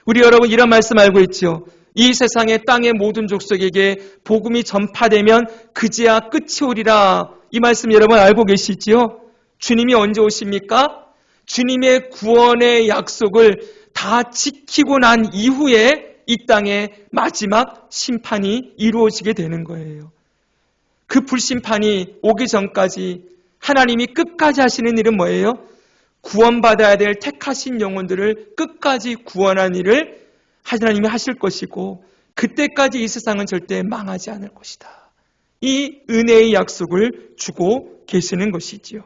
우리 여러분 이런 말씀 알고 있죠? 이 세상의 땅의 모든 족속에게 복음이 전파되면 그제야 끝이 오리라. 이 말씀 여러분 알고 계시지요? 주님이 언제 오십니까? 주님의 구원의 약속을 다 지키고 난 이후에 이 땅에 마지막 심판이 이루어지게 되는 거예요. 그 불심판이 오기 전까지 하나님이 끝까지 하시는 일은 뭐예요? 구원받아야 될 택하신 영혼들을 끝까지 구원한 일을 하나님이 하실 것이고 그때까지 이 세상은 절대 망하지 않을 것이다. 이 은혜의 약속을 주고 계시는 것이지요.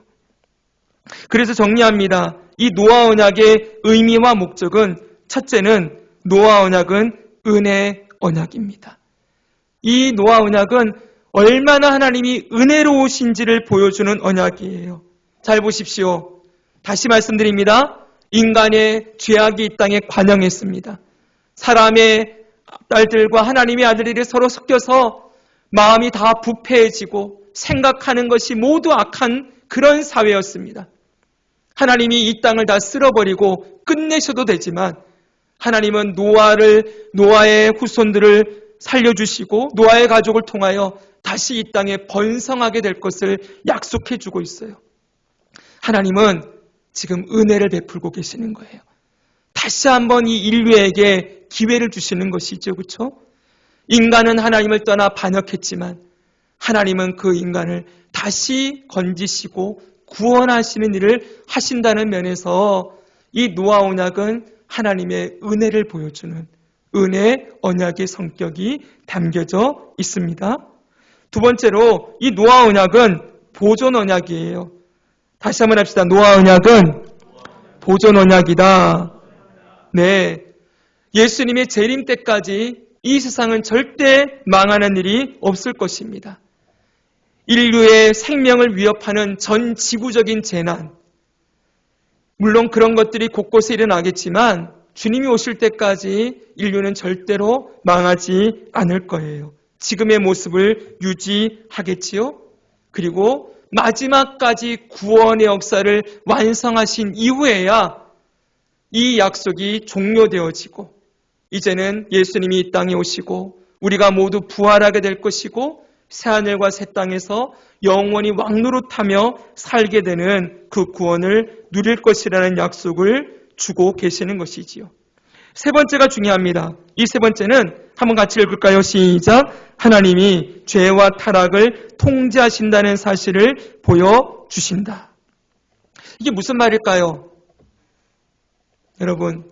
그래서 정리합니다. 이 노아 언약의 의미와 목적은 첫째는 노아 언약은 은혜 언약입니다. 이 노아 언약은 얼마나 하나님이 은혜로우신지를 보여주는 언약이에요. 잘 보십시오. 다시 말씀드립니다. 인간의 죄악이 이 땅에 관영했습니다. 사람의 딸들과 하나님의 아들들이 서로 섞여서 마음이 다 부패해지고 생각하는 것이 모두 악한 그런 사회였습니다. 하나님이 이 땅을 다 쓸어버리고 끝내셔도 되지만 하나님은 노아의 후손들을 살려주시고 노아의 가족을 통하여 다시 이 땅에 번성하게 될 것을 약속해 주고 있어요. 하나님은 지금 은혜를 베풀고 계시는 거예요. 다시 한번 이 인류에게 기회를 주시는 것이죠. 그렇죠? 인간은 하나님을 떠나 반역했지만 하나님은 그 인간을 다시 건지시고 구원하시는 일을 하신다는 면에서 이 노아 언약은 하나님의 은혜를 보여주는 은혜, 언약의 성격이 담겨져 있습니다. 두 번째로 이 노아 언약은 보존 언약이에요. 다시 한번 합시다. 노아 언약은 보존 언약이다. 네, 예수님의 재림 때까지 이 세상은 절대 망하는 일이 없을 것입니다. 인류의 생명을 위협하는 전 지구적인 재난, 물론 그런 것들이 곳곳에 일어나겠지만 주님이 오실 때까지 인류는 절대로 망하지 않을 거예요. 지금의 모습을 유지하겠지요. 그리고 마지막까지 구원의 역사를 완성하신 이후에야 이 약속이 종료되어지고 이제는 예수님이 이 땅에 오시고 우리가 모두 부활하게 될 것이고 새하늘과 새 땅에서 영원히 왕노릇하며 살게 되는 그 구원을 누릴 것이라는 약속을 주고 계시는 것이지요. 세 번째가 중요합니다. 이 세 번째는 한번 같이 읽을까요? 시작. 하나님이 죄와 타락을 통제하신다는 사실을 보여주신다. 이게 무슨 말일까요? 여러분,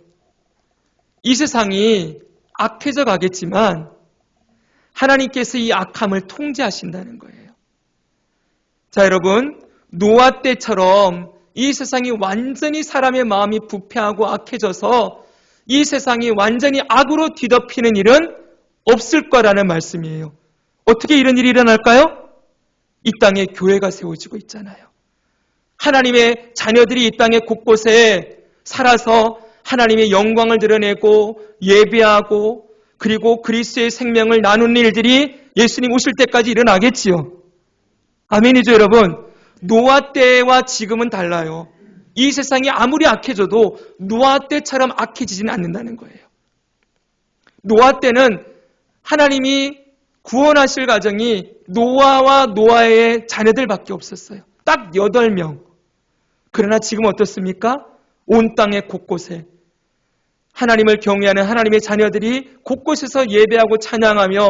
이 세상이 악해져 가겠지만 하나님께서 이 악함을 통제하신다는 거예요. 자, 여러분, 노아 때처럼 이 세상이 완전히 사람의 마음이 부패하고 악해져서 이 세상이 완전히 악으로 뒤덮이는 일은 없을 거라는 말씀이에요. 어떻게 이런 일이 일어날까요? 이 땅에 교회가 세워지고 있잖아요. 하나님의 자녀들이 이 땅의 곳곳에 살아서 하나님의 영광을 드러내고 예배하고 그리고 그리스도의 생명을 나누는 일들이 예수님 오실 때까지 일어나겠지요. 아멘이죠, 여러분. 노아 때와 지금은 달라요. 이 세상이 아무리 악해져도 노아 때처럼 악해지지는 않는다는 거예요. 노아 때는 하나님이 구원하실 가정이 노아와 노아의 자녀들밖에 없었어요. 딱 8명. 그러나 지금 어떻습니까? 온 땅의 곳곳에 하나님을 경외하는 하나님의 자녀들이 곳곳에서 예배하고 찬양하며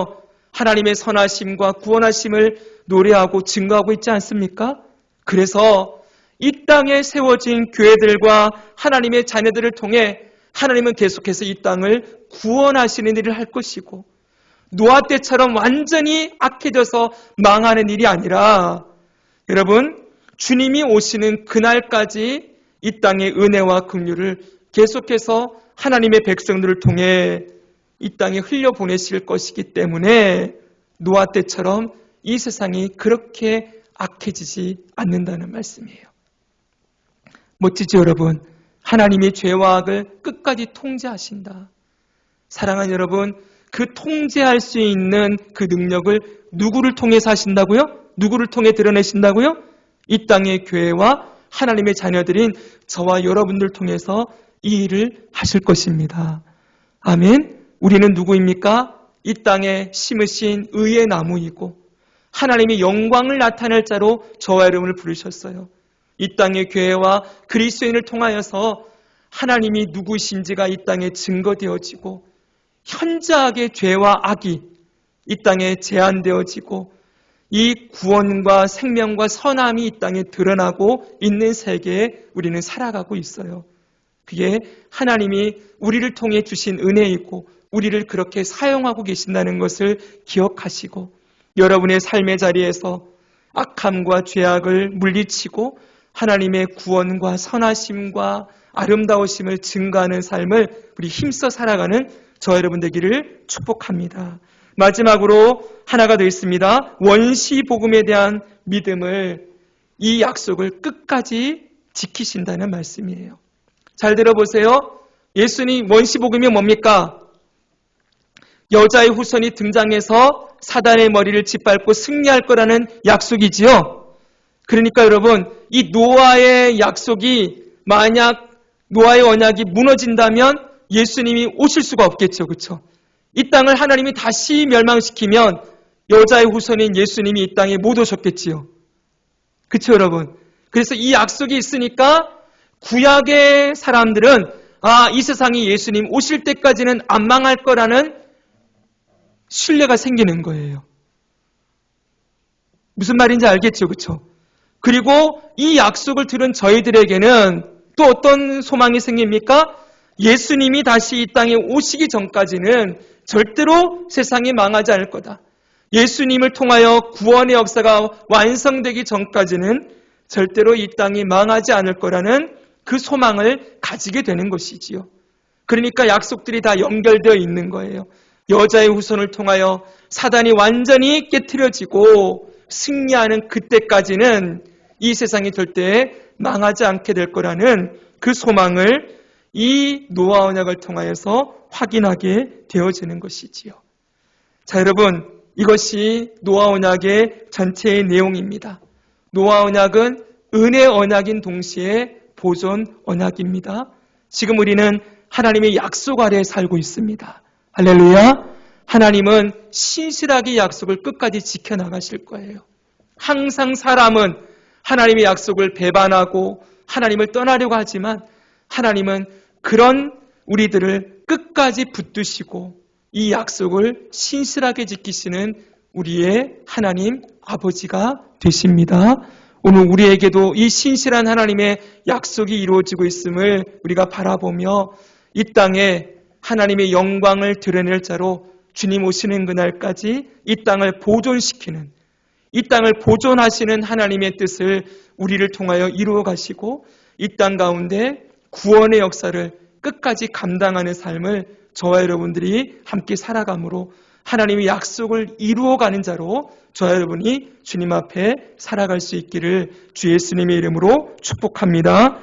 하나님의 선하심과 구원하심을 노래하고 증거하고 있지 않습니까? 그래서 이 땅에 세워진 교회들과 하나님의 자녀들을 통해 하나님은 계속해서 이 땅을 구원하시는 일을 할 것이고 노아 때처럼 완전히 악해져서 망하는 일이 아니라 여러분, 주님이 오시는 그날까지 이 땅의 은혜와 긍휼을 계속해서 하나님의 백성들을 통해 이 땅에 흘려보내실 것이기 때문에 노아 때처럼 이 세상이 그렇게 악해지지 않는다는 말씀이에요. 멋지죠, 여러분? 하나님이 죄와 악을 끝까지 통제하신다. 사랑하는 여러분, 그 통제할 수 있는 그 능력을 누구를 통해서 하신다고요? 누구를 통해 드러내신다고요? 이 땅의 교회와 하나님의 자녀들인 저와 여러분들 통해서 이 일을 하실 것입니다. 아멘. 우리는 누구입니까? 이 땅에 심으신 의의 나무이고 하나님의 영광을 나타낼 자로 저와 여러분을 부르셨어요. 이 땅의 교회와 그리스도인을 통하여서 하나님이 누구신지가 이 땅에 증거되어지고 현저하게 죄와 악이 이 땅에 제한되어지고 이 구원과 생명과 선함이 이 땅에 드러나고 있는 세계에 우리는 살아가고 있어요. 그게 하나님이 우리를 통해 주신 은혜이고 우리를 그렇게 사용하고 계신다는 것을 기억하시고 여러분의 삶의 자리에서 악함과 죄악을 물리치고 하나님의 구원과 선하심과 아름다우심을 증거하는 삶을 우리 힘써 살아가는 저 여러분 되기를 축복합니다. 마지막으로 하나가 더 있습니다. 원시 복음에 대한 믿음을, 이 약속을 끝까지 지키신다는 말씀이에요. 잘 들어보세요. 예수님 원시 복음이 뭡니까? 여자의 후손이 등장해서 사단의 머리를 짓밟고 승리할 거라는 약속이지요. 그러니까 여러분, 이 노아의 약속이 만약 노아의 언약이 무너진다면 예수님이 오실 수가 없겠죠. 그렇죠? 이 땅을 하나님이 다시 멸망시키면 여자의 후손인 예수님이 이 땅에 못 오셨겠지요. 그렇죠, 여러분? 그래서 이 약속이 있으니까 구약의 사람들은 이 세상이 예수님 오실 때까지는 안 망할 거라는 신뢰가 생기는 거예요. 무슨 말인지 알겠죠? 그렇죠? 그리고 이 약속을 들은 저희들에게는 또 어떤 소망이 생깁니까? 예수님이 다시 이 땅에 오시기 전까지는 절대로 세상이 망하지 않을 거다. 예수님을 통하여 구원의 역사가 완성되기 전까지는 절대로 이 땅이 망하지 않을 거라는 그 소망을 가지게 되는 것이지요. 그러니까 약속들이 다 연결되어 있는 거예요. 여자의 후손을 통하여 사단이 완전히 깨트려지고 승리하는 그때까지는 이 세상이 절대 망하지 않게 될 거라는 그 소망을 이 노아 언약을 통하여서 확인하게 되어지는 것이지요. 자, 여러분, 이것이 노아 언약의 전체의 내용입니다. 노아 언약은 은혜 언약인 동시에 보존 언약입니다. 지금 우리는 하나님의 약속 아래에 살고 있습니다. 할렐루야. 하나님은 신실하게 약속을 끝까지 지켜나가실 거예요. 항상 사람은 하나님의 약속을 배반하고 하나님을 떠나려고 하지만 하나님은 그런 우리들을 끝까지 붙드시고 이 약속을 신실하게 지키시는 우리의 하나님 아버지가 되십니다. 오늘 우리에게도 이 신실한 하나님의 약속이 이루어지고 있음을 우리가 바라보며 이 땅에 하나님의 영광을 드러낼 자로 주님 오시는 그날까지 이 땅을 보존시키는, 이 땅을 보존하시는 하나님의 뜻을 우리를 통하여 이루어 가시고 이 땅 가운데 구원의 역사를 끝까지 감당하는 삶을 저와 여러분들이 함께 살아감으로 하나님의 약속을 이루어가는 자로 저와 여러분이 주님 앞에 살아갈 수 있기를 주 예수님의 이름으로 축복합니다.